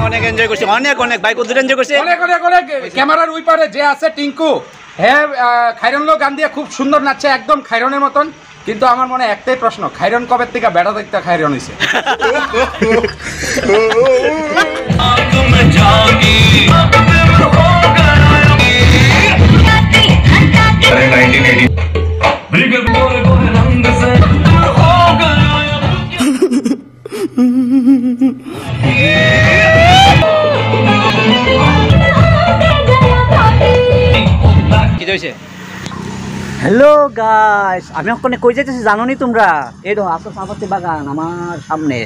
অনেক এনজয় করছি, অনেক অনেক ভাই কত এনজয় করছে, অনেক অনেক অনেক। ক্যামেরার ওই পারে যে আছে টিঙ্কু, হ্যাঁ খাইরন লোক গান দিয়ে খুব সুন্দর নাচছে, একদম খাইরনের মতন। কিন্তু আমার মনে একটাই প্রশ্ন, খাইরন কবে থেকে বেড়া দেখতে খাইরন হয়েছে? কি হয়েছে? হ্যালো গাইস, আমি ওখানে কই যাইতেছি জানো নি তোমরা? এই দেখো আসার সাপাতি বাগান আমার সামনে।